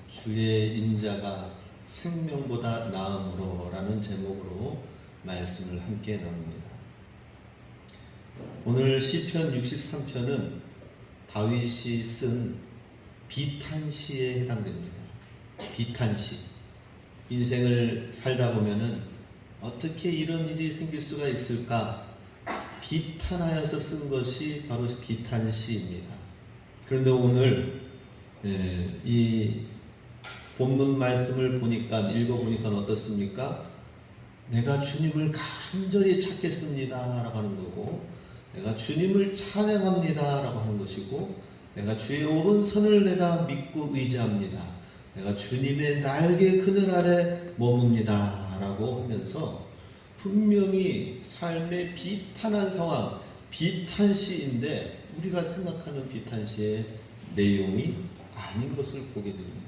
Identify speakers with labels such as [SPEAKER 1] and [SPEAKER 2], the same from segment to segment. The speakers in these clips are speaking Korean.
[SPEAKER 1] 주의 인자가 생명보다 나음으로 라는 제목으로 말씀을 함께 나눕니다. 오늘 시편 63편은 다윗이 쓴 비탄시에 해당됩니다. 비탄시. 인생을 살다 보면은 어떻게 이런 일이 생길 수가 있을까? 비탄하여서 쓴 것이 바로 비탄시입니다. 그런데 오늘 이 본문 말씀을 읽어보니까 어떻습니까? 내가 주님을 간절히 찾겠습니다 라고 하는 거고, 내가 주님을 찬양합니다 라고 하는 것이고, 내가 주의 오른손을 내가 믿고 의지합니다, 내가 주님의 날개 그늘 아래 머뭅니다 라고 하면서 분명히 삶의 비탄한 상황, 비탄시인데 우리가 생각하는 비탄시의 내용이 아닌 것을 보게 됩니다.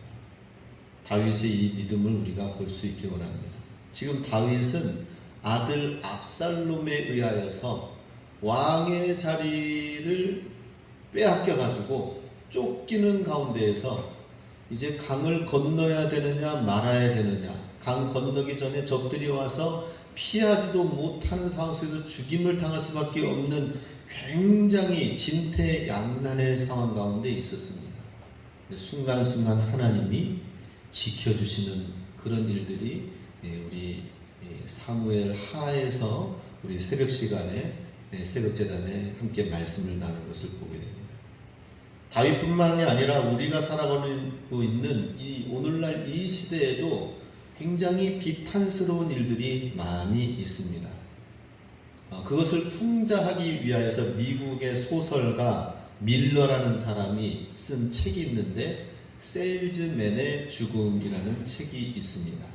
[SPEAKER 1] 다윗의 이 믿음을 우리가 볼 수 있기 원합니다. 지금 다윗은 아들 압살롬에 의하여서 왕의 자리를 빼앗겨 가지고 쫓기는 가운데에서 이제 강을 건너야 되느냐 말아야 되느냐, 강 건너기 전에 적들이 와서 피하지도 못하는 상황 속에서 죽임을 당할 수밖에 없는 굉장히 진퇴양난의 상황 가운데 있었습니다. 순간순간 하나님이 지켜주시는 그런 일들이 우리 사무엘 하에서 우리 새벽 시간에 새벽 제단에 함께 말씀을 나눈 것을 보게 됩니다. 다윗뿐만이 아니라 우리가 살아가고 있는 이 오늘날 이 시대에도 굉장히 비탄스러운 일들이 많이 있습니다. 그것을 풍자하기 위하여서 미국의 소설가 밀러라는 사람이 쓴 책이 있는데, 세일즈맨의 죽음이라는 책이 있습니다.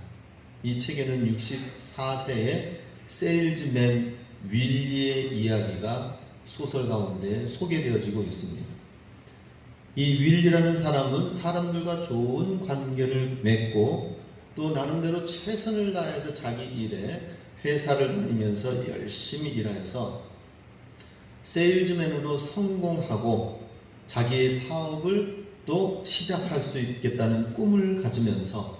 [SPEAKER 1] 이 책에는 64세의 세일즈맨 윌리의 이야기가 소설 가운데 소개되어지고 있습니다. 이 윌리라는 사람은 사람들과 좋은 관계를 맺고 또 나름대로 최선을 다해서 자기 일에 회사를 다니면서 열심히 일하여서 세일즈맨으로 성공하고 자기의 사업을 또 시작할 수 있겠다는 꿈을 가지면서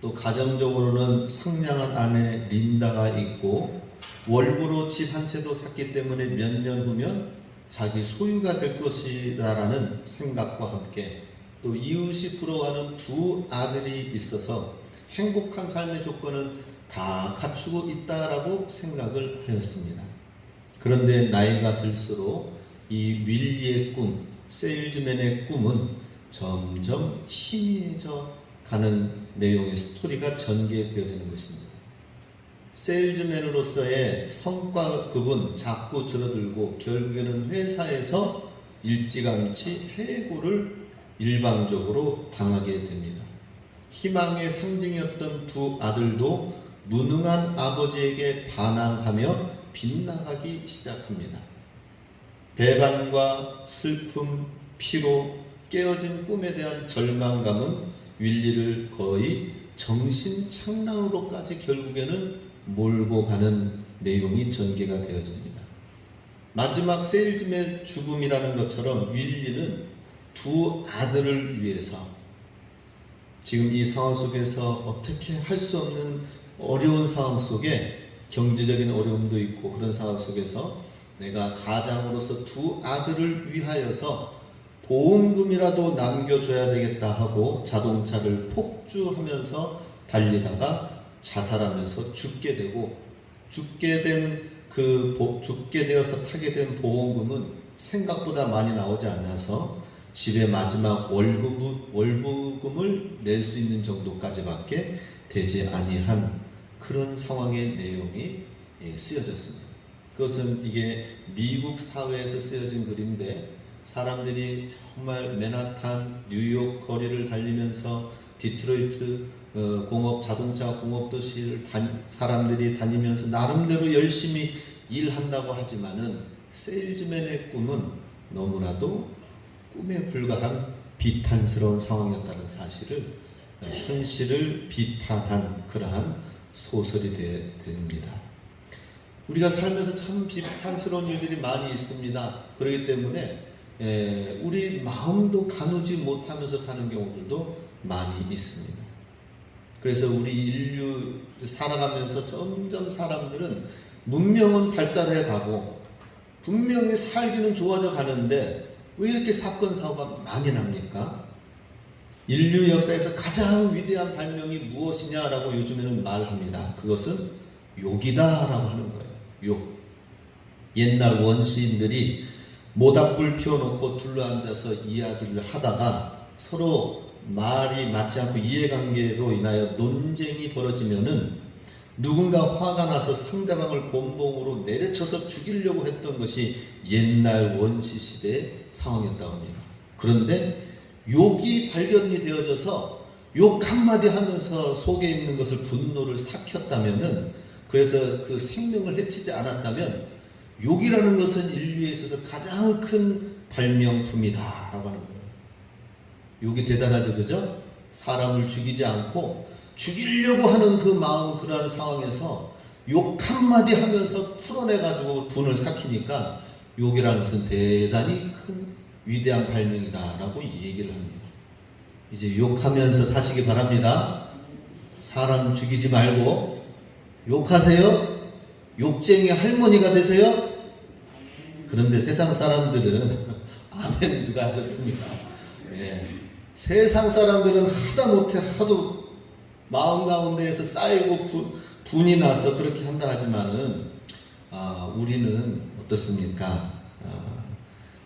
[SPEAKER 1] 또 가정적으로는 상냥한 아내 린다가 있고 월부로 집 한 채도 샀기 때문에 몇 년 후면 자기 소유가 될 것이다라는 생각과 함께 또 이웃이 부러워하는 두 아들이 있어서 행복한 삶의 조건은 다 갖추고 있다라고 생각을 하였습니다. 그런데 나이가 들수록 이 윌리의 꿈, 세일즈맨의 꿈은 점점 희미해져 가는 내용의 스토리가 전개되어지는 것입니다. 세일즈맨으로서의 성과급은 자꾸 줄어들고 결국에는 회사에서 일찌감치 해고를 일방적으로 당하게 됩니다. 희망의 상징이었던 두 아들도 무능한 아버지에게 반항하며 빗나가기 시작합니다. 배반과 슬픔, 피로, 깨어진 꿈에 대한 절망감은 윌리를 거의 정신착란으로까지 결국에는 몰고 가는 내용이 전개가 되어집니다. 마지막 세일즈맨의 죽음이라는 것처럼 윌리는 두 아들을 위해서 지금 이 상황 속에서 어떻게 할 수 없는 어려운 상황 속에 경제적인 어려움도 있고 그런 상황 속에서 내가 가장으로서 두 아들을 위하여서 보험금이라도 남겨줘야 되겠다 하고 자동차를 폭주하면서 달리다가 자살하면서 죽게 되고, 죽게 되어서 타게 된 보험금은 생각보다 많이 나오지 않아서 집의 마지막 월부금을 낼 수 있는 정도까지밖에 되지 아니한 그런 상황의 내용이 쓰여졌습니다. 그것은 이게 미국 사회에서 쓰여진 글인데, 사람들이 정말 맨하탄, 뉴욕 거리를 달리면서 디트로이트 자동차 공업 도시를 사람들이 다니면서 나름대로 열심히 일한다고 하지만은 세일즈맨의 꿈은 너무나도 꿈에 불과한 비탄스러운 상황이었다는 사실을, 현실을 비판한 그러한 소설이 됩니다. 우리가 살면서 참 비탄스러운 일들이 많이 있습니다. 그렇기 때문에 우리 마음도 가누지 못하면서 사는 경우들도 많이 있습니다. 그래서 우리 인류 살아가면서 점점 사람들은 문명은 발달해 가고 분명히 살기는 좋아져 가는데 왜 이렇게 사건 사고가 많이 납니까? 인류 역사에서 가장 위대한 발명이 무엇이냐라고 요즘에는 말합니다. 그것은 욕이다라고 하는 거예요. 욕. 옛날 원시인들이 모닥불 피워놓고 둘러앉아서 이야기를 하다가 서로 말이 맞지 않고 이해관계로 인하여 논쟁이 벌어지면은 누군가 화가 나서 상대방을 곤봉으로 내려쳐서 죽이려고 했던 것이 옛날 원시 시대의 상황이었다고 합니다. 그런데 욕이 발견이 되어져서 욕 한마디 하면서 속에 있는 것을 분노를 삭혔다면은, 그래서 그 생명을 해치지 않았다면 욕이라는 것은 인류에 있어서 가장 큰 발명품이다라고 하는 거예요. 욕이 대단하죠, 그죠? 사람을 죽이지 않고 죽이려고 하는 그 마음, 그러한 상황에서 욕 한마디 하면서 풀어내가지고 분을 삭히니까 욕이라는 것은 대단히 큰 위대한 발명이다라고 얘기를 합니다. 이제 욕하면서 사시기 바랍니다. 사람 죽이지 말고 욕하세요. 욕쟁이 할머니가 되세요. 그런데 세상 사람들은 아멘 누가 하셨습니까? 예. 세상 사람들은 하다 못해 하도 마음 가운데에서 쌓이고 분이 나서 그렇게 한다 하지만은 우리는 어떻습니까?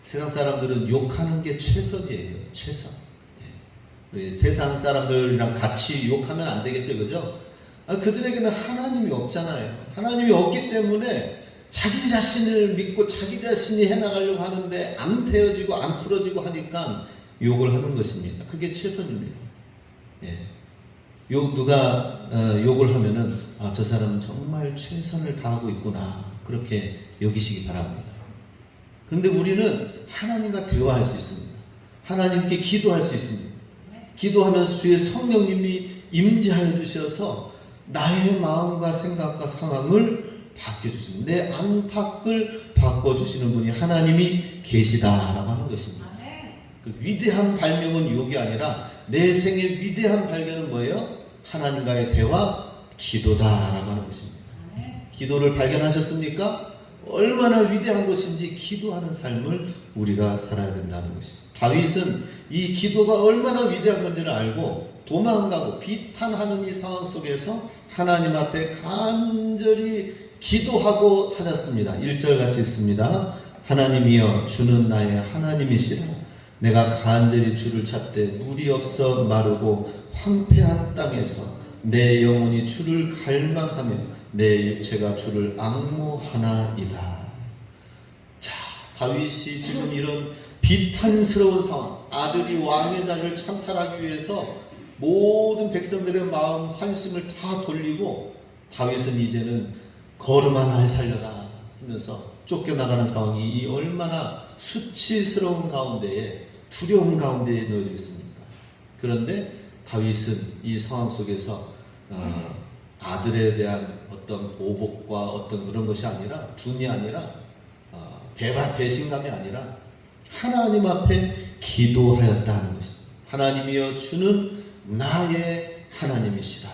[SPEAKER 1] 세상 사람들은 욕하는 게 최선이에요. 최선. 예. 우리 세상 사람들이랑 같이 욕하면 안 되겠죠, 그죠? 그들에게는 하나님이 없잖아요. 하나님이 없기 때문에 자기 자신을 믿고 자기 자신이 해나가려고 하는데 안 되어지고 안 풀어지고 하니까 욕을 하는 것입니다. 그게 최선입니다. 예. 누가 욕을 하면은 저 사람은 정말 최선을 다하고 있구나, 그렇게 여기시기 바랍니다. 그런데 우리는 하나님과 대화할 수 있습니다. 하나님께 기도할 수 있습니다. 기도하면서 주의 성령님이 임재하여 주셔서 나의 마음과 생각과 상황을 바뀌어주시는, 내 안팎을 바꿔주시는 분이 하나님이 계시다라고 하는 것입니다. 그 위대한 발명은 욕이 아니라 내 생의 위대한 발견은 뭐예요? 하나님과의 대화, 기도다라고 하는 것입니다. 기도를 발견하셨습니까? 얼마나 위대한 것인지 기도하는 삶을 우리가 살아야 된다는 것이죠. 다윗은 이 기도가 얼마나 위대한 건지를 알고 도망가고 비탄하는 이 상황 속에서 하나님 앞에 간절히 기도하고 찾았습니다. 1절 같이 읽습니다. 하나님이여 주는 나의 하나님이시라. 내가 간절히 주를 찾되 물이 없어 마르고 황폐한 땅에서 내 영혼이 주를 갈망하며 내 육체가 주를 앙모하나이다. 자, 다윗이 지금 이런 비탄스러운 상황, 아들이 왕의 자리를 찬탈하기 위해서 모든 백성들의 마음 환심을 다 돌리고 다윗은 이제는 걸음아 날 살려라 하면서 쫓겨나가는 상황이 이 얼마나 수치스러운 가운데에, 두려움 가운데에 놓여져 있습니까? 그런데 다윗은 이 상황 속에서 아들에 대한 어떤 보복과 어떤 그런 것이 아니라, 분이 아니라 배신감이 아니라 하나님 앞에 기도하였다는 것입니다. 하나님이여 주는 나의 하나님이시라.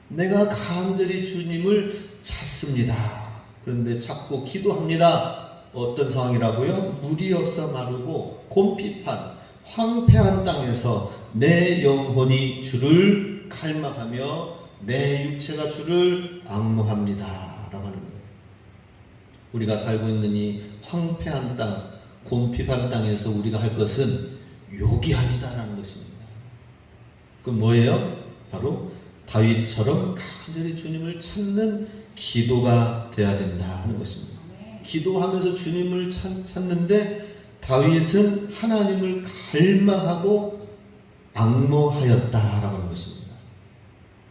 [SPEAKER 1] 내가 간절히 주님을 찾습니다. 그런데 찾고 기도합니다. 어떤 상황이라고요? 물이 없어 마르고 곰핍한 황폐한 땅에서 내 영혼이 주를 갈망하며 내 육체가 주를 앙모합니다 라고 하는 거예요. 우리가 살고 있는 이 황폐한 땅, 곰핍한 땅에서 우리가 할 것은 욕이 아니다라는 것입니다. 그건 뭐예요? 바로 다윗처럼 간절히 주님을 찾는 기도가 돼야 된다 하는 것입니다. 기도하면서 주님을 찾는데 다윗은 하나님을 갈망하고 앙모하였다라고 하는 것입니다.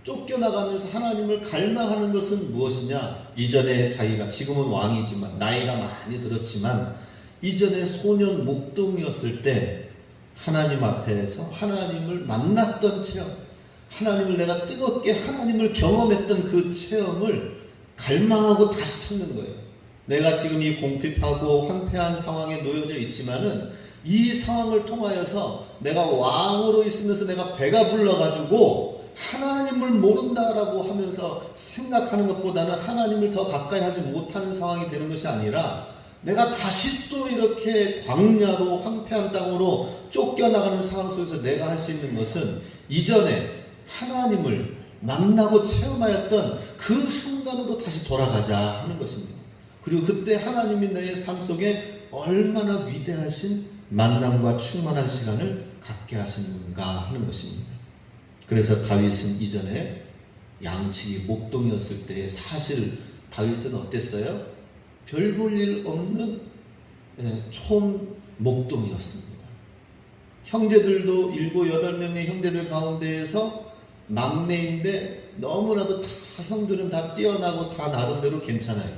[SPEAKER 1] 쫓겨나가면서 하나님을 갈망하는 것은 무엇이냐? 이전에 자기가, 지금은 왕이지만 나이가 많이 들었지만 이전에 소년 목동이었을 때 하나님 앞에서 하나님을 만났던 체험, 하나님을 내가 뜨겁게 하나님을 경험했던 그 체험을 갈망하고 다시 찾는 거예요. 내가 지금 이 공핍하고 황폐한 상황에 놓여져 있지만은 이 상황을 통하여서 내가 왕으로 있으면서 내가 배가 불러가지고 하나님을 모른다라고 하면서 생각하는 것보다는 하나님을 더 가까이 하지 못하는 상황이 되는 것이 아니라 내가 다시 또 이렇게 광야로 황폐한 땅으로 쫓겨나가는 상황 속에서 내가 할 수 있는 것은 이전에 하나님을 만나고 체험하였던 그 순간으로 다시 돌아가자 하는 것입니다. 그리고 그때 하나님이 내 삶 속에 얼마나 위대하신 만남과 충만한 시간을 갖게 하시는가 하는 것입니다. 그래서 다윗은 이전에 양치기 목동이었을 때 사실 다윗은 어땠어요? 별 볼 일 없는 촌 목동이었습니다. 형제들도 7, 8명의 형제들 가운데에서 막내인데 너무나도 다 형들은 다 뛰어나고 다 나름대로 괜찮아요.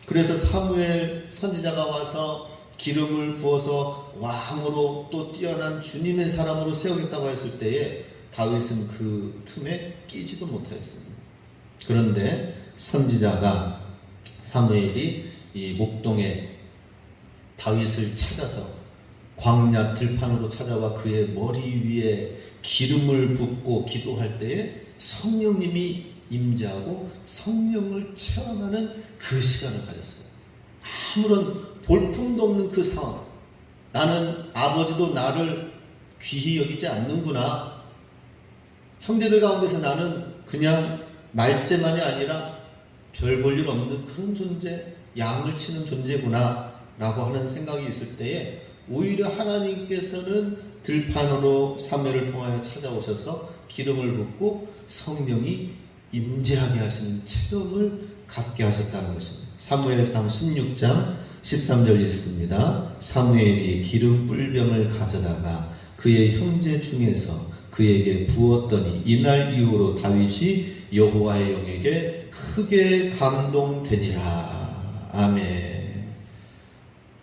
[SPEAKER 1] 그래서 사무엘 선지자가 와서 기름을 부어서 왕으로 또 뛰어난 주님의 사람으로 세우겠다고 했을 때에 다윗은 그 틈에 끼지도 못하였습니다. 그런데 선지자가 사무엘이 이 목동에 다윗을 찾아서 광야 들판으로 찾아와 그의 머리 위에 기름을 붓고 기도할 때에 성령님이 임재하고 성령을 체험하는 그 시간을 가졌어요. 아무런 볼품도 없는 그 상황. 나는 아버지도 나를 귀히 여기지 않는구나. 형제들 가운데서 나는 그냥 말재만이 아니라 별 볼 일 없는 그런 존재, 양을 치는 존재구나 라고 하는 생각이 있을 때에 오히려 하나님께서는 들판으로 사무엘을 통하여 찾아오셔서 기름을 붓고 성령이 임재하게 하시는 체험을 갖게 하셨다는 것입니다. 사무엘상 16장 13절 읽습니다. 사무엘이 기름 뿔병을 가져다가 그의 형제 중에서 그에게 부었더니 이날 이후로 다윗이 여호와의 영에게 크게 감동되니라. 아멘.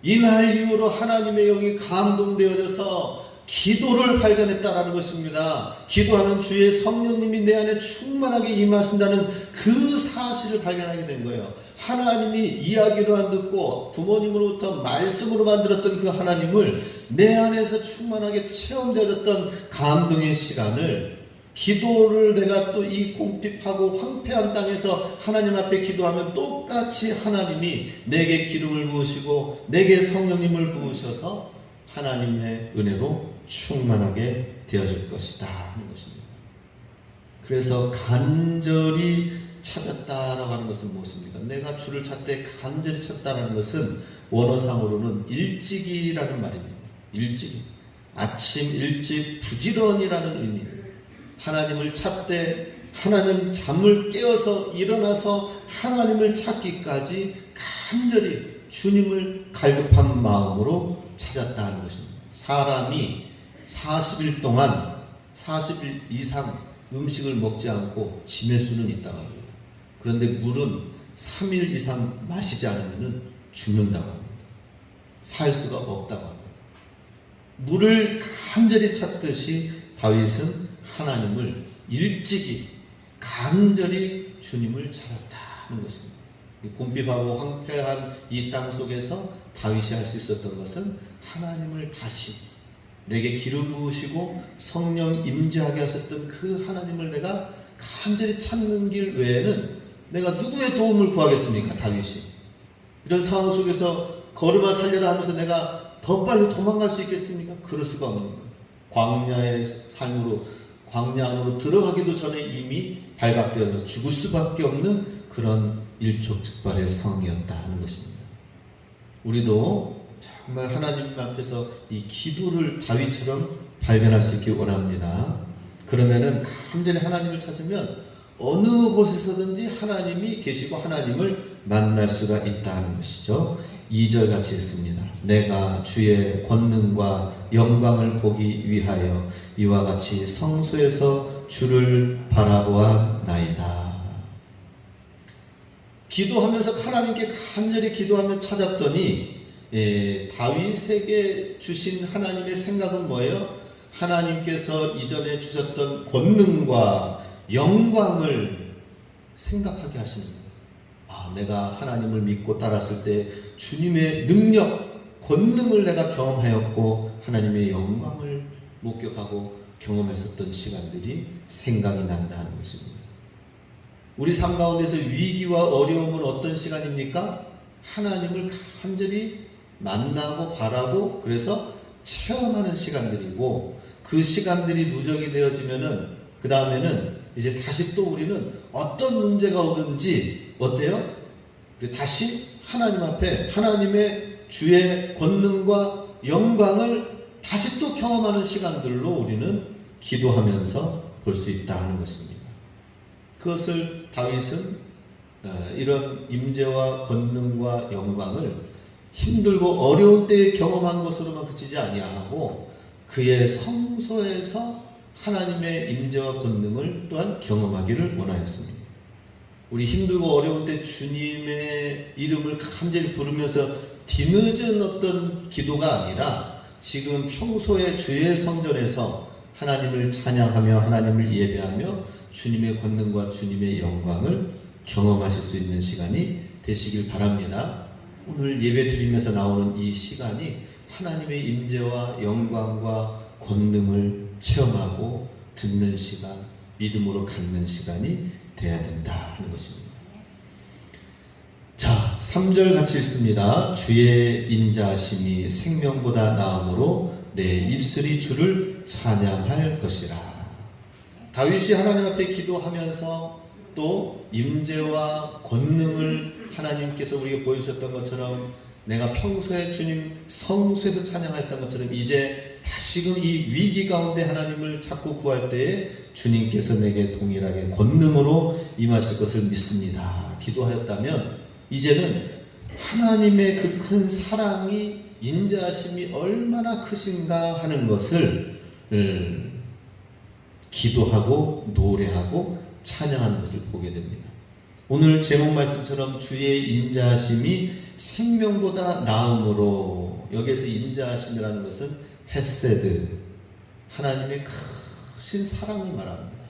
[SPEAKER 1] 이날 이후로 하나님의 영이 감동되어져서 기도를 발견했다라는 것입니다. 기도하면 주의 성령님이 내 안에 충만하게 임하신다는 그 사실을 발견하게 된 거예요. 하나님이 이야기로만 듣고 부모님으로부터 말씀으로만 들었던 그 하나님을 내 안에서 충만하게 체험되어졌던 감동의 시간을 기도를 내가 또 이 공핍하고 황폐한 땅에서 하나님 앞에 기도하면 똑같이 하나님이 내게 기름을 부으시고 내게 성령님을 부으셔서 하나님의 은혜로 충만하게 되어질 것이다 하는 것입니다. 그래서 간절히 찾았다라고 하는 것은 무엇입니까? 내가 주를 찾되 간절히 찾다라는 것은 원어상으로는 일찍이라는 말입니다. 일찍이. 아침 일찍 부지런이라는 의미입니다. 하나님을 찾되 하나님 잠을 깨어서 일어나서 하나님을 찾기까지 간절히 주님을 갈급한 마음으로 찾았다는 것입니다. 사람이 40일 동안 40일 이상 음식을 먹지 않고 지낼 수는 있다고 합니다. 그런데 물은 3일 이상 마시지 않으면 죽는다고 합니다. 살 수가 없다고 합니다. 물을 간절히 찾듯이 다윗은 하나님을 일찍이 간절히 주님을 찾았다는 것입니다. 곰핍하고 황폐한 이 땅 속에서 다윗이 할 수 있었던 것은 하나님을 다시 내게 기름 부으시고 성령 임재하게 하셨던 그 하나님을 내가 간절히 찾는 길 외에는 내가 누구의 도움을 구하겠습니까? 다윗이 이런 상황 속에서 걸음아 살려라 하면서 내가 더 빨리 도망갈 수 있겠습니까? 그럴 수가 없는 거예요. 광야의 삶으로 광야 안으로 들어가기도 전에 이미 발각되어서 죽을 수밖에 없는 그런 일촉즉발의 상황이었다 하는 것입니다. 우리도 정말 하나님 앞에서 이 기도를 다윗처럼 발견할 수 있길 원합니다. 그러면은 간절히 하나님을 찾으면 어느 곳에서든지 하나님이 계시고 하나님을 만날 수가 있다는 것이죠. 2절 같이 읽습니다. 내가 주의 권능과 영광을 보기 위하여 이와 같이 성소에서 주를 바라보았나이다. 기도하면서 하나님께 간절히 기도하며 찾았더니 다윗에게 주신 하나님의 생각은 뭐예요? 하나님께서 이전에 주셨던 권능과 영광을 생각하게 하시는 거예요. 내가 하나님을 믿고 따랐을 때 주님의 능력, 권능을 내가 경험하였고 하나님의 영광을 목격하고 경험했었던 시간들이 생각이 난다는 것입니다. 우리 삶 가운데서 위기와 어려움은 어떤 시간입니까? 하나님을 간절히 만나고 바라고 그래서 체험하는 시간들이고, 그 시간들이 누적이 되어지면은 그 다음에는 이제 다시 또 우리는 어떤 문제가 오든지 어때요? 다시 하나님 앞에 하나님의 주의 권능과 영광을 다시 또 경험하는 시간들로 우리는 기도하면서 볼 수 있다는 것입니다. 그것을 다윗은 이런 임재와 권능과 영광을 힘들고 어려운 때에 경험한 것으로만 그치지 아니하고 그의 성소에서 하나님의 임재와 권능을 또한 경험하기를 원하였습니다. 우리 힘들고 어려운 때 주님의 이름을 간절히 부르면서 뒤늦은 어떤 기도가 아니라 지금 평소에 주의 성전에서 하나님을 찬양하며 하나님을 예배하며 주님의 권능과 주님의 영광을 경험하실 수 있는 시간이 되시길 바랍니다. 오늘 예배 드리면서 나오는 이 시간이 하나님의 임재와 영광과 권능을 체험하고 듣는 시간, 믿음으로 갖는 시간이 돼야 된다 하는 것입니다. 자, 3절 같이 읽습니다. 주의 인자하심이 생명보다 나음으로 내 입술이 주를 찬양할 것이라. 다윗이 하나님 앞에 기도하면서 또 임재와 권능을 하나님께서 우리에게 보여주셨던 것처럼 내가 평소에 주님 성소에서 찬양했던 것처럼 이제 다시금 이 위기 가운데 하나님을 찾고 구할 때에 주님께서 내게 동일하게 권능으로 임하실 것을 믿습니다. 기도하였다면 이제는 하나님의 그 큰 사랑이 인자하심이 얼마나 크신가 하는 것을 기도하고 노래하고 찬양하는 것을 보게 됩니다. 오늘 제목 말씀처럼 주의 인자하심이 생명보다 나음으로, 여기에서 인자하심이라는 것은 헤세드, 하나님의 크신 사랑을 말합니다.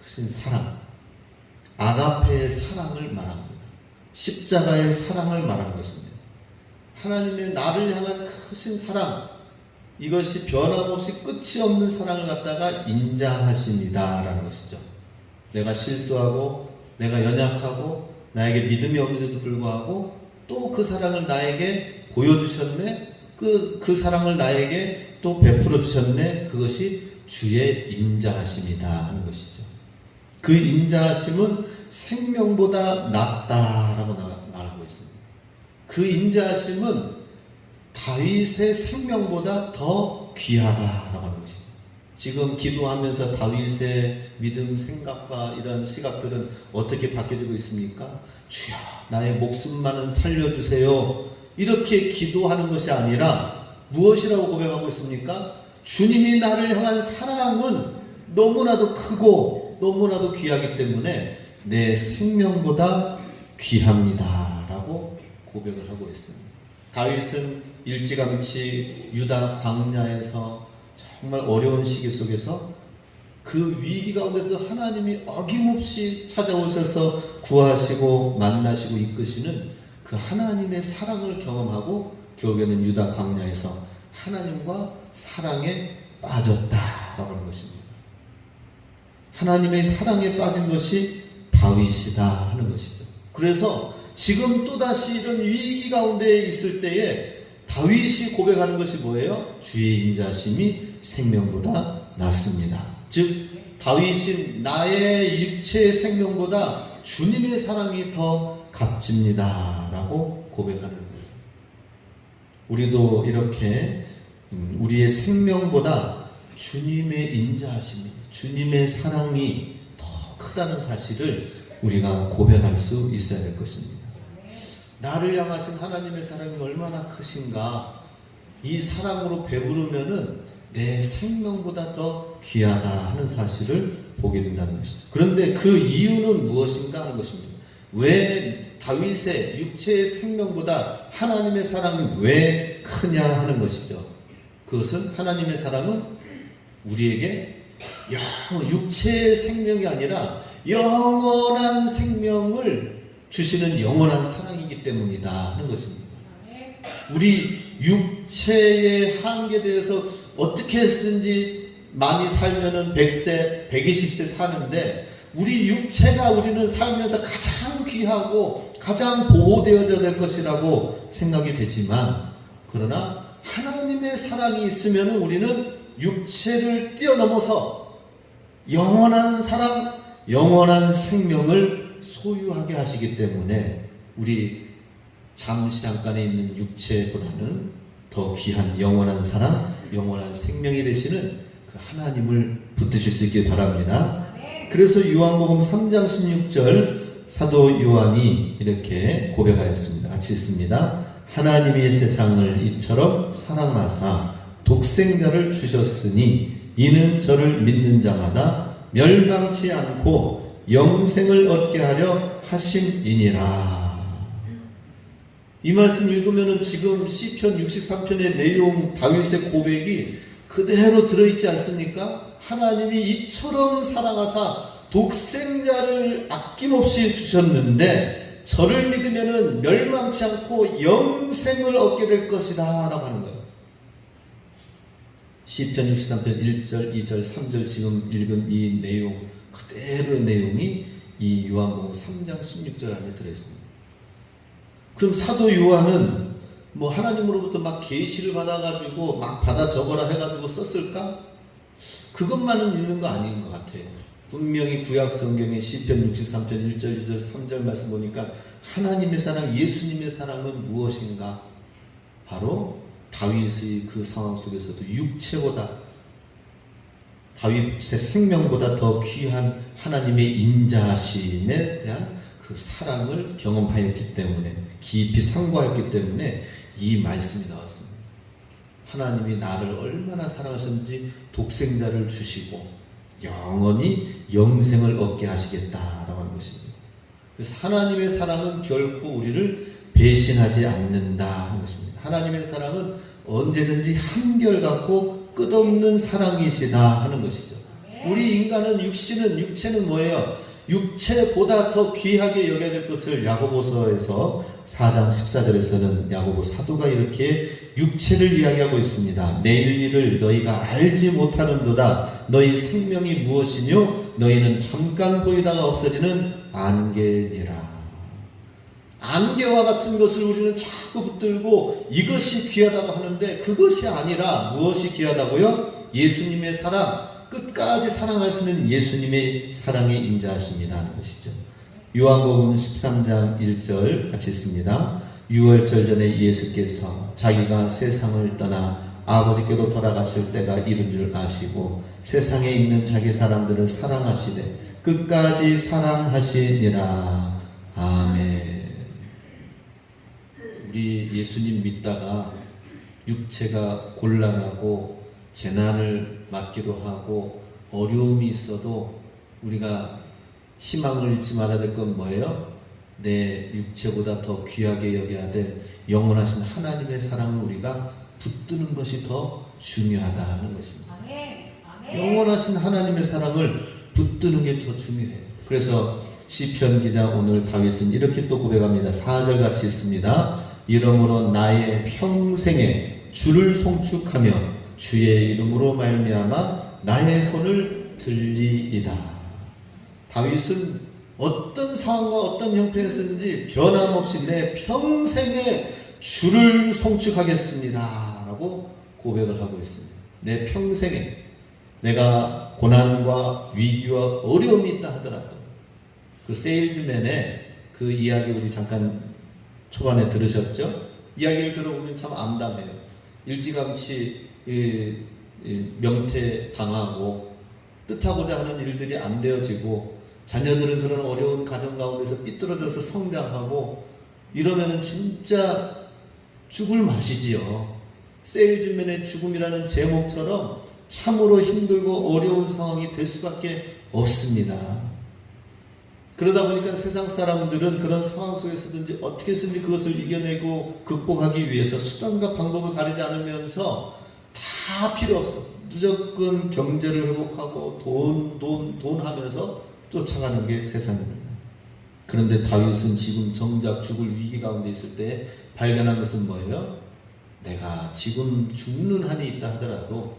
[SPEAKER 1] 크신 사랑, 아가페의 사랑을 말합니다. 십자가의 사랑을 말하는 것입니다. 하나님의 나를 향한 크신 사랑, 이것이 변함없이 끝이 없는 사랑을 갖다가 인자하심이다라는 것이죠. 내가 실수하고 내가 연약하고 나에게 믿음이 없는데도 불구하고 또 그 사랑을 나에게 보여주셨네, 그 사랑을 나에게 또 베풀어 주셨네, 그것이 주의 인자하심이다 하는 것이죠. 그 인자하심은 생명보다 낫다라고 말하고 있습니다. 그 인자하심은 다윗의 생명보다 더 귀하다라고 하는 것이죠. 지금 기도하면서 다윗의 믿음, 생각과 이런 시각들은 어떻게 바뀌어지고 있습니까? 주여, 나의 목숨만은 살려주세요. 이렇게 기도하는 것이 아니라 무엇이라고 고백하고 있습니까? 주님이 나를 향한 사랑은 너무나도 크고 너무나도 귀하기 때문에 내 생명보다 귀합니다 라고 고백을 하고 있습니다. 다윗은 일찌감치 유다 광야에서 정말 어려운 시기 속에서 그 위기 가운데서 하나님이 어김없이 찾아오셔서 구하시고 만나시고 이끄시는 그 하나님의 사랑을 경험하고 결국에는 유다 광야에서 하나님과 사랑에 빠졌다라고 하는 것입니다. 하나님의 사랑에 빠진 것이 다윗이다 하는 것이죠. 그래서 지금 또다시 이런 위기 가운데 있을 때에 다윗이 고백하는 것이 뭐예요? 주의 인자심이 생명보다 낫습니다. 즉 다윗이 나의 육체의 생명보다 주님의 사랑이 더 값집니다 라고 고백하는 거예요. 우리도 이렇게 우리의 생명보다 주님의 인자하심이, 주님의 사랑이 더 크다는 사실을 우리가 고백할 수 있어야 될 것입니다. 나를 향하신 하나님의 사랑이 얼마나 크신가, 이 사랑으로 배부르면은 내 생명보다 더 귀하다 하는 사실을 보게 된다는 것이죠. 그런데 그 이유는 무엇인가 하는 것입니다. 왜 다윗의 육체의 생명보다 하나님의 사랑이 왜 크냐 하는 것이죠. 그것은 하나님의 사랑은 우리에게 육체의 생명이 아니라 영원한 생명을 주시는 영원한 사랑이기 때문이다 하는 것입니다. 우리 육체의 한계에 대해서 어떻게 해서든지 많이 살면은 100세, 120세 사는데 우리 육체가 우리는 살면서 가장 귀하고 가장 보호되어져야 될 것이라고 생각이 되지만 그러나 하나님의 사랑이 있으면 우리는 육체를 뛰어넘어서 영원한 사랑, 영원한 생명을 소유하게 하시기 때문에 우리 잠시 잠깐에 있는 육체보다는 더 귀한 영원한 사랑, 영원한 생명이 되시는 그 하나님을 붙드실 수 있길 바랍니다. 그래서 요한복음 3장 16절 사도 요한이 이렇게 고백하였습니다. 같이 읽습니다. 하나님이 세상을 이처럼 사랑하사 독생자를 주셨으니 이는 저를 믿는 자마다 멸망치 않고 영생을 얻게 하려 하심이니라. 이 말씀 읽으면 지금 시편 63편의 내용 다윗의 고백이 그대로 들어있지 않습니까? 하나님이 이처럼 사랑하사 독생자를 아낌없이 주셨는데 저를 믿으면 멸망치 않고 영생을 얻게 될 것이다 라고 하는 거예요. 시편 63편 1절, 2절, 3절 지금 읽은 이 내용 그대로의 내용이 이 요한복음 3장 16절 안에 들어있습니다. 그럼 사도 요한은 뭐 하나님으로부터 막 계시를 받아가지고 막 받아 적어라 해가지고 썼을까? 그것만은 있는 거 아닌 것 같아요. 분명히 구약 성경의 시편 63편 1절, 2절, 3절 말씀 보니까 하나님의 사랑, 예수님의 사랑은 무엇인가? 바로 다윗의 그 상황 속에서도 육체보다 다윗의 생명보다 더 귀한 하나님의 인자하심에 대한 그 사랑을 경험하였기 때문에 깊이 상고하였기 때문에 이 말씀이 나왔습니다. 하나님이 나를 얼마나 사랑하셨는지 독생자를 주시고 영원히 영생을 얻게 하시겠다라고 하는 것입니다. 그래서 하나님의 사랑은 결코 우리를 배신하지 않는다 하는 것입니다. 하나님의 사랑은 언제든지 한결같고 끝없는 사랑이시다 하는 것이죠. 우리 인간은 육체는 뭐예요? 육체보다 더 귀하게 여겨야 될 것을 야고보서에서 4장 14절에서는 야고보 사도가 이렇게 육체를 이야기하고 있습니다. 내일 일을 너희가 알지 못하는도다. 너희 생명이 무엇이뇨? 너희는 잠깐 보이다가 없어지는 안개니라. 안개와 같은 것을 우리는 자꾸 붙들고 이것이 귀하다고 하는데 그것이 아니라 무엇이 귀하다고요? 예수님의 사랑, 끝까지 사랑하시는 예수님의 사랑이 임자하십니다 하는 것이죠. 요한복음 13장 1절 같이 읽습니다. 유월절 전에 예수께서 자기가 세상을 떠나 아버지께로 돌아가실 때가 이른 줄 아시고 세상에 있는 자기 사람들을 사랑하시되 끝까지 사랑하시니라. 아멘. 우리 예수님 믿다가 육체가 곤란하고 재난을 맞기도 하고 어려움이 있어도 우리가 희망을 잃지 말아야 될 건 뭐예요? 내 육체보다 더 귀하게 여겨야 될 영원하신 하나님의 사랑을 우리가 붙드는 것이 더 중요하다 하는 것입니다. 영원하신 하나님의 사랑을 붙드는 게 더 중요해요. 그래서 시편 기자 오늘 다윗은 이렇게 또 고백합니다. 4절 같이 있습니다. 이러므로 나의 평생에 주를 송축하며 주의 이름으로 말미암아 나의 손을 들리이다. 다윗은 어떤 상황과 어떤 형편에서든지 변함없이 내 평생에 주를 송축하겠습니다 라고 고백을 하고 있습니다. 내 평생에 내가 고난과 위기와 어려움이 있다 하더라도 그 세일즈맨의 그 이야기 우리 잠깐 초반에 들으셨죠? 이야기를 들어보면 참 암담해요. 일찌감치 명퇴당하고 뜻하고자 하는 일들이 안 되어지고 자녀들은 그런 어려운 가정 가운데서 삐뚤어져서 성장하고 이러면은 진짜 죽을 맛이지요. 세일즈맨의 죽음이라는 제목처럼 참으로 힘들고 어려운 상황이 될 수밖에 없습니다. 그러다 보니까 세상 사람들은 그런 상황 속에서든지 어떻게 해서든지 그것을 이겨내고 극복하기 위해서 수단과 방법을 가리지 않으면서 다 필요 없어. 무조건 경제를 회복하고 돈 하면서 쫓아가는 게 세상입니다. 그런데 다윗은 지금 정작 죽을 위기 가운데 있을 때 발견한 것은 뭐예요? 내가 지금 죽는 한이 있다 하더라도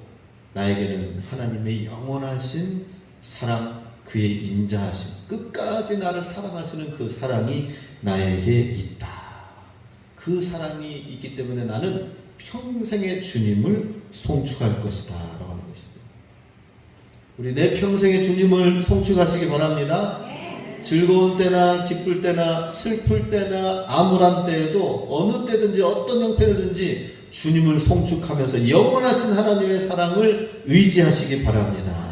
[SPEAKER 1] 나에게는 하나님의 영원하신 사랑, 그의 인자하심, 끝까지 나를 사랑하시는 그 사랑이 나에게 있다. 그 사랑이 있기 때문에 나는 평생의 주님을 송축할 것이다 라고 하는 것이죠. 우리 내 평생의 주님을 송축하시기 바랍니다. 즐거운 때나 기쁠 때나 슬플 때나 암울한 때에도 어느 때든지 어떤 형편이든지 주님을 송축하면서 영원하신 하나님의 사랑을 의지하시기 바랍니다.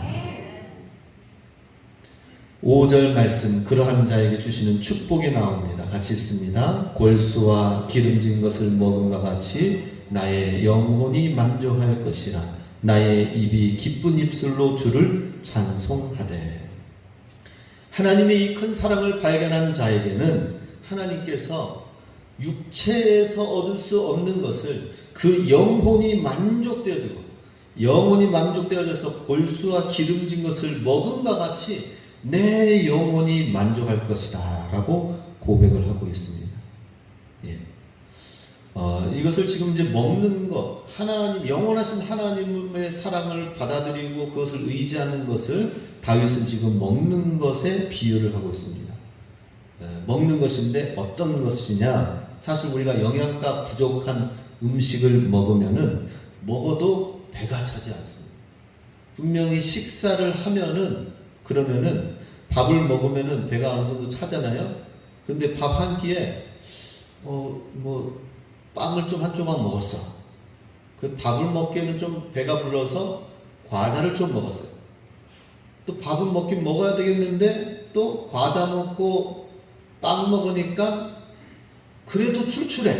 [SPEAKER 1] 5절 말씀, 그러한 자에게 주시는 축복이 나옵니다. 같이 읽습니다. 골수와 기름진 것을 먹음과 같이 나의 영혼이 만족할 것이라. 나의 입이 기쁜 입술로 주를 찬송하되. 하나님의 이 큰 사랑을 발견한 자에게는 하나님께서 육체에서 얻을 수 없는 것을 그 영혼이 만족되어지고, 영혼이 만족되어져서 골수와 기름진 것을 먹음과 같이 내 영혼이 만족할 것이다 라고 고백을 하고 있습니다. 예. 이것을 지금 이제 먹는 것, 하나님, 영원하신 하나님의 사랑을 받아들이고 그것을 의지하는 것을 다윗은 지금 먹는 것에 비유를 하고 있습니다. 먹는 것인데 어떤 것이냐? 사실 우리가 영양가 부족한 음식을 먹으면은 먹어도 배가 차지 않습니다. 분명히 식사를 하면은, 그러면은 밥을 먹으면은 배가 어느 정도 차잖아요. 근데 밥 한 끼에 빵을 좀 한 조각 먹었어. 그 밥을 먹기에는 좀 배가 불러서 과자를 좀 먹었어요. 또 밥은 먹긴 먹어야 되겠는데 또 과자 먹고 빵 먹으니까 그래도 출출해.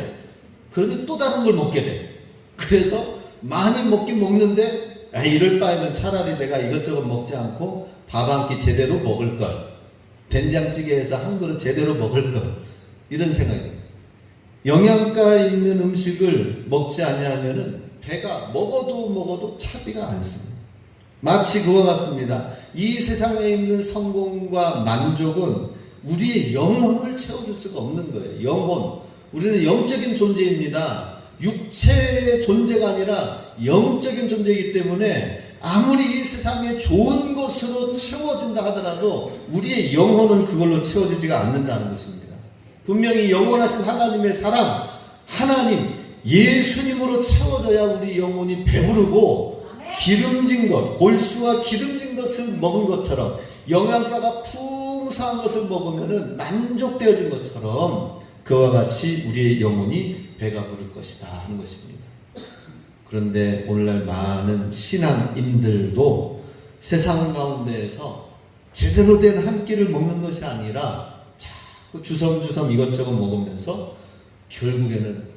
[SPEAKER 1] 그러니 또 다른 걸 먹게 돼. 그래서 많이 먹긴 먹는데 이럴 바에는 차라리 내가 이것저것 먹지 않고 밥 한 끼 제대로 먹을 걸, 된장찌개에서 한 그릇 제대로 먹을 걸, 이런 생각이. 영양가 있는 음식을 먹지 않냐면은 배가 먹어도 차지가 않습니다. 마치 그와 같습니다. 이 세상에 있는 성공과 만족은 우리의 영혼을 채워줄 수가 없는 거예요. 영혼. 우리는 영적인 존재입니다. 육체의 존재가 아니라 영적인 존재이기 때문에 아무리 이 세상에 좋은 것으로 채워진다 하더라도 우리의 영혼은 그걸로 채워지지가 않는다는 것입니다. 분명히 영원하신 하나님의 사랑, 하나님, 예수님으로 채워져야 우리 영혼이 배부르고, 기름진 것, 골수와 기름진 것을 먹은 것처럼, 영양가가 풍성한 것을 먹으면 만족되어진 것처럼 그와 같이 우리의 영혼이 배가 부를 것이다 하는 것입니다. 그런데 오늘날 많은 신앙인들도 세상 가운데에서 제대로 된 한 끼를 먹는 것이 아니라 자꾸 주섬주섬 이것저것 먹으면서 결국에는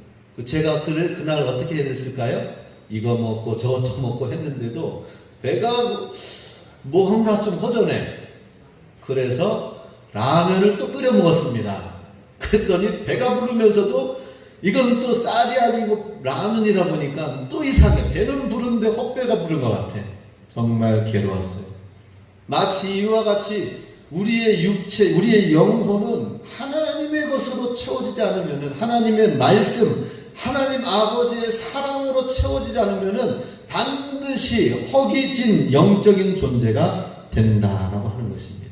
[SPEAKER 1] 제가 그날 어떻게 해야 됐을까요? 이거 먹고 저것도 먹고 했는데도 배가 뭔가 좀 허전해. 그래서 라면을 또 끓여 먹었습니다. 그랬더니 배가 부르면서도 이건 또 쌀이 아니고 라면이다 보니까 또 이상해. 배는 부른데 헛배가 부른 것 같아. 정말 괴로웠어요. 마치 이와 같이 우리의 육체, 우리의 영혼은 하나님의 것으로 채워지지 않으면, 하나님의 말씀, 하나님 아버지의 사랑으로 채워지지 않으면 반드시 허기진 영적인 존재가 된다라고 하는 것입니다.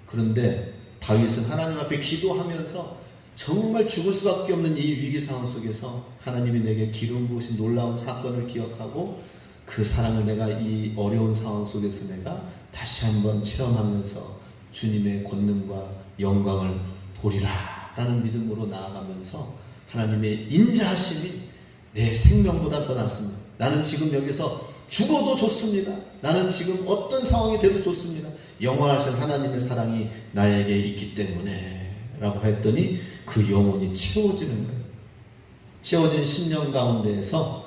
[SPEAKER 1] 그런데 다윗은 하나님 앞에 기도하면서 정말 죽을 수밖에 없는 이 위기 상황 속에서 하나님이 내게 기름 부으신 놀라운 사건을 기억하고 그 사랑을 내가 이 어려운 상황 속에서 내가 다시 한번 체험하면서 주님의 권능과 영광을 보리라 라는 믿음으로 나아가면서 하나님의 인자하심이 내 생명보다 더 낫습니다. 나는 지금 여기서 죽어도 좋습니다. 나는 지금 어떤 상황이 돼도 좋습니다. 영원하신 하나님의 사랑이 나에게 있기 때문에 라고 했더니 그 영혼이 채워지는 거예요. 채워진 심령 가운데에서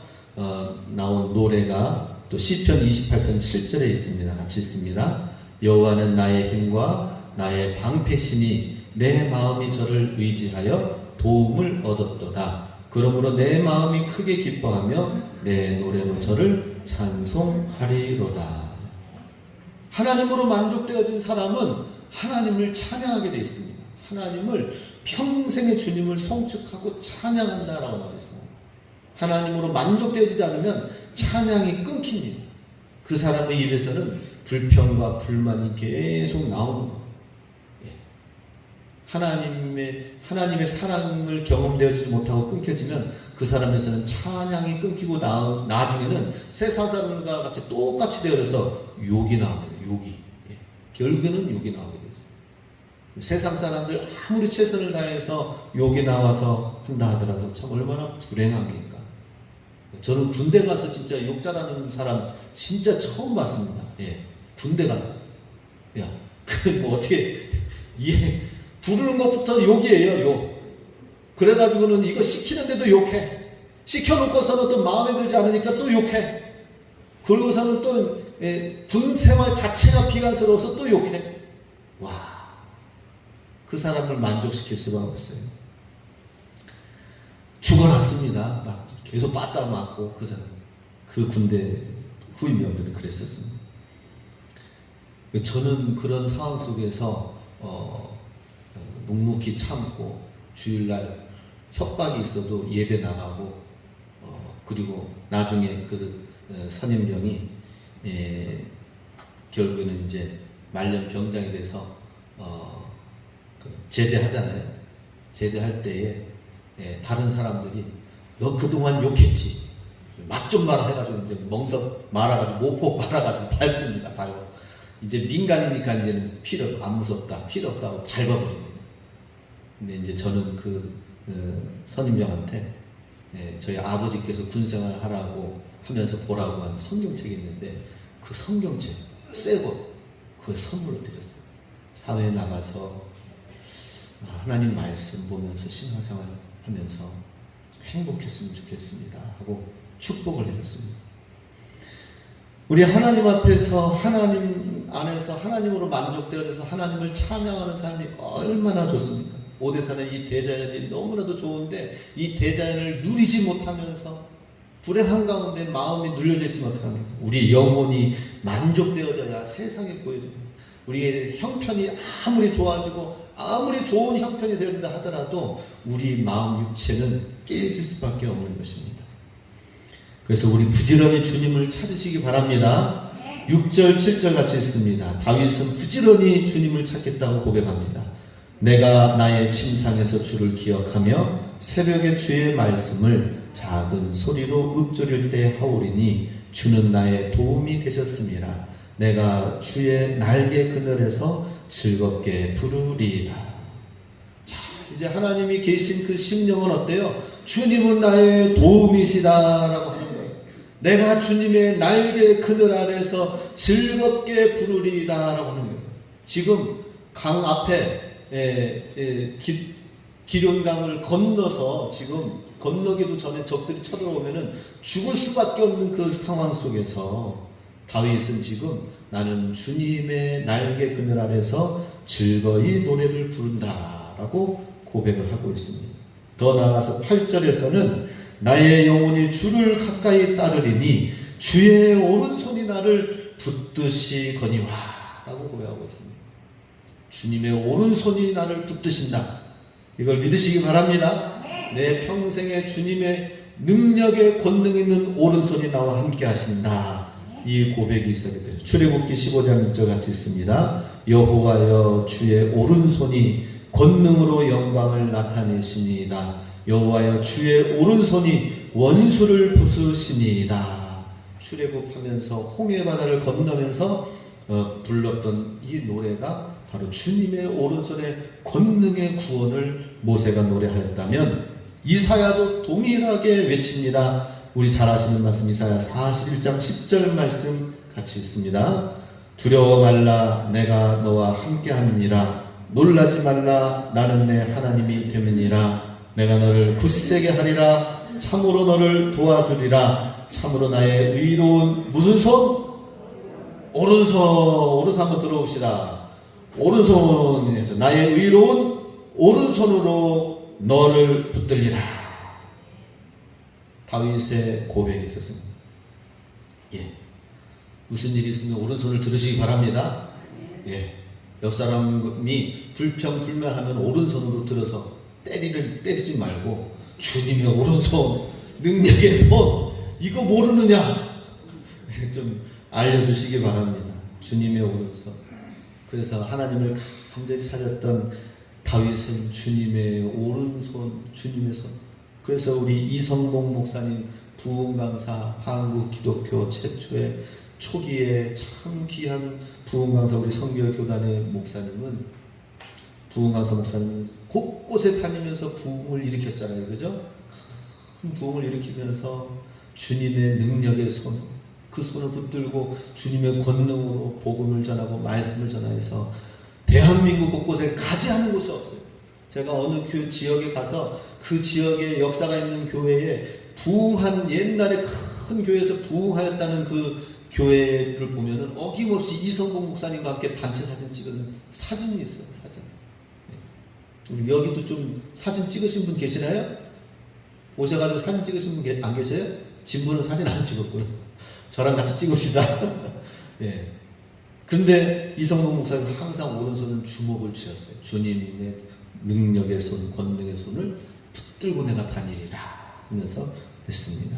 [SPEAKER 1] 나온 노래가 또 시편 28편 7절에 있습니다. 같이 있습니다. 여호와는 나의 힘과 나의 방패시니 내 마음이 저를 의지하여 도움을 얻었도다. 그러므로 내 마음이 크게 기뻐하며 내 노래로 저를 찬송하리로다. 하나님으로 만족되어진 사람은 하나님을 찬양하게 되어 있습니다. 하나님을 평생의 주님을 송축하고 찬양한다라고 나와 있습니다. 하나님으로 만족되지 않으면 찬양이 끊깁니다. 그 사람의 입에서는 불평과 불만이 계속 나오는 거예요. 하나님의 사랑을 경험되어지지 못하고 끊겨지면 그 사람에서는 찬양이 끊기고 나중에는 세상 사람과 같이 똑같이 되어져서 욕이 나옵니다. 욕이. 결국에는 욕이 나오게 돼요. 세상 사람들 아무리 최선을 다해서 욕이 나와서 한다 하더라도 참 얼마나 불행합니까? 저는 군대 가서 진짜 욕 잘하는 사람 진짜 처음 봤습니다. 군대 가서. 야, 그래 뭐 어떻게 부르는 것부터 욕이에요, 욕. 그래가지고는 이거 시키는데도 욕해. 시켜놓고서는 또 마음에 들지 않으니까 또 욕해. 그러고서는 또 군 생활 자체가 비관스러워서 또 욕해. 와, 그 사람을 만족시킬 수가 없어요. 죽어났습니다. 막 계속 빠따 맞고 그 군대 후임병들은 그랬었습니다. 저는 그런 상황 속에서 묵묵히 참고 주일날 협박이 있어도 예배 나가고 그리고 나중에 그 선임병이 결국에는 이제 말년 병장이 돼서 제대하잖아요. 제대할 때에 다른 사람들이 너 그동안 욕했지. 맛 좀 말아 해가지고 이제 멍석 말아가지고 모폭 말아가지고 밟습니다. 밟아. 이제 민간이니까 이제는 필요 안 무섭다, 필요 없다고 밟아버립니다. 근데 이제 저는 그 선임병한테 저희 아버지께서 군생활 하라고 하면서 보라고 한 성경책이 있는데 그 성경책 새거 그걸 선물로 드렸어요. 사회에 나가서 하나님 말씀 보면서 신앙생활 하면서 행복했으면 좋겠습니다 하고 축복을 해줬습니다. 우리 하나님 앞에서 하나님 안에서 하나님으로 만족되어서 하나님을 찬양하는 삶이 얼마나 좋습니까? 오대산의 이 대자연이 너무나도 좋은데 이 대자연을 누리지 못하면서 불행한 가운데 마음이 눌려져 있으면 어떡합니까? 우리 영혼이 만족되어져야 세상에 보여집니다. 우리의 형편이 아무리 좋아지고 아무리 좋은 형편이 된다 하더라도 우리 마음 육체는 깨질 수밖에 없는 것입니다. 그래서 우리 부지런히 주님을 찾으시기 바랍니다. 6절 7절 같이 있습니다. 다윗은 부지런히 주님을 찾겠다고 고백합니다. 내가 나의 침상에서 주를 기억하며 새벽에 주의 말씀을 작은 소리로 읊조릴 때 하오리니 주는 나의 도움이 되셨습니다. 내가 주의 날개 그늘에서 즐겁게 부르리이다. 자, 이제 하나님이 계신 그 심령은 어때요? 주님은 나의 도움이시다라고 하는 거예요. 내가 주님의 날개 그늘 아래서 즐겁게 부르리이다라고 하는 거예요. 지금 강 앞에 기룡강을 건너서 지금 건너기도 전에 적들이 쳐들어오면은 죽을 수밖에 없는 그 상황 속에서 다윗은 지금 나는 주님의 날개 그늘 아래서 즐거이 노래를 부른다라고 고백을 하고 있습니다. 더 나아가서 8절에서는 나의 영혼이 주를 가까이 따르리니 주의 오른손이 나를 붙드시거니와 라고 고백하고 있습니다. 주님의 오른손이 나를 붙드신다. 이걸 믿으시기 바랍니다. 내 평생에 주님의 능력에 권능 있는 오른손이 나와 함께 하신다. 이 고백이 있어야 돼요. 출애굽기 15장 6절 같이 있습니다. 여호와여 주의 오른손이 권능으로 영광을 나타내시니이다. 여호와여 주의 오른손이 원수를 부수시니이다. 출애굽하면서 홍해 바다를 건너면서 불렀던 이 노래가 바로 주님의 오른손의 권능의 구원을 모세가 노래하였다면 이사야도 동일하게 외칩니다. 우리 잘 아시는 말씀 이사야 41장 10절 말씀 같이 있습니다. 두려워 말라 내가 너와 함께함이니라. 놀라지 말라 나는 내 하나님이 됨이니라. 내가 너를 굳세게 하리라. 참으로 너를 도와주리라. 참으로 나의 의로운 무슨 손? 오른손 한번 들어봅시다. 오른손에서 나의 의로운 오른손으로 너를 붙들리라. 다윗의 고백이 있었습니다. 무슨 일이 있으면 오른손을 들으시기 바랍니다. 옆 사람이 불평불만하면 오른손으로 들어서 때리지 말고 주님의 오른손, 능력의 손, 이거 모르느냐? 좀 알려주시기 바랍니다. 주님의 오른손. 그래서 하나님을 간절히 찾았던 다윗은 주님의 오른손, 주님의 손. 그래서 우리 이성봉 목사님 부흥강사, 한국 기독교 최초의 초기에 참 귀한 부흥강사 우리 성결교단의 목사님은 부흥강사 목사님은 곳곳에 다니면서 부흥을 일으켰잖아요. 그죠? 큰 부흥을 일으키면서 주님의 능력의 손, 그 손을 붙들고 주님의 권능으로 복음을 전하고 말씀을 전하여서 대한민국 곳곳에 가지 않은 곳이 없어요. 제가 어느 지역에 가서 그 지역에 역사가 있는 교회에 부흥한 옛날에 큰 교회에서 부흥하였다는 그 교회를 보면은 어김없이 이성봉 목사님과 함께 단체 사진 찍은 사진이 있어요. 사진. 우리 여기도 좀 사진 찍으신 분 계시나요? 오셔가지고 사진 찍으신 분 안 계세요? 진부는 사진 안 찍었고요. 저랑 같이 찍읍시다. 예. 그런데 이성봉 목사님 항상 오른손은 주목을 쥐었어요. 주님의 능력의 손, 권능의 손을 붙들고 내가 다니리라 하면서 했습니다.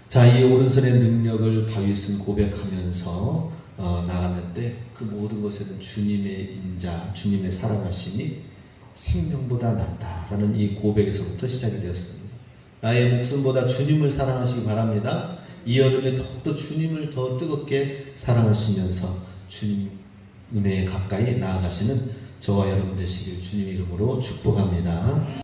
[SPEAKER 1] 자, 이 오른손의 능력을 다윗은 고백하면서 나갔는데 그 모든 것에는 주님의 인자, 주님의 사랑하심이 생명보다 낫다라는 이 고백에서부터 시작이 되었습니다. 나의 목숨보다 주님을 사랑하시기 바랍니다. 이 여름에 더욱더 주님을 더 뜨겁게 사랑하시면서 주님 은혜에 가까이 나아가시는 저와 여러분 되시길 주님 이름으로 축복합니다.